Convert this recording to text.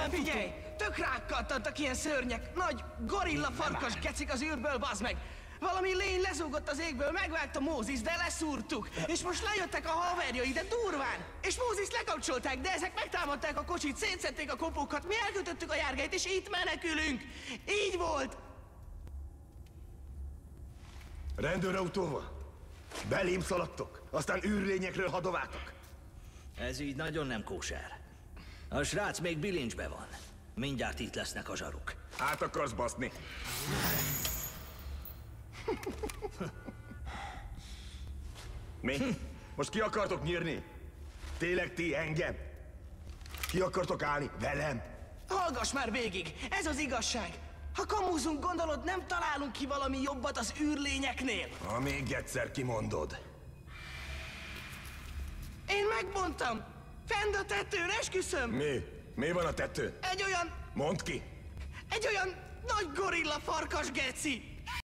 Figyelj! Tök rákkattantak ilyen szörnyek! Nagy gorilla farkas gecik az űrből, bazd meg! Valami lény lezúgott az égből, megvágta Mózis, de leszúrtuk! És most lejöttek a haverjai, de durván! És Mózis lekapcsolták, de ezek megtámadták a kocsit, szétszedték a kopókat, mi elkötöttük a járgányt, és itt menekülünk! Így volt! Rendőrautóval? Belém szaladtok, aztán űrlényekről hadováltok. Ez így nagyon nem kóser. A srác még bilincsbe van. Mindjárt itt lesznek a zsaruk. Át akarsz baszni? Mi? Most ki akartok nyírni? Tényleg ti engem? Ki akartok állni velem? Hallgass már végig! Ez az igazság! Ha kamúzunk, gondolod, nem találunk ki valami jobbat az űrlényeknél? Ha még egyszer kimondod. Én megmondtam! Fent a tetőn, esküszöm! Mi? Mi van a tetőn? Egy olyan Mondd ki! nagy gorilla farkas geci!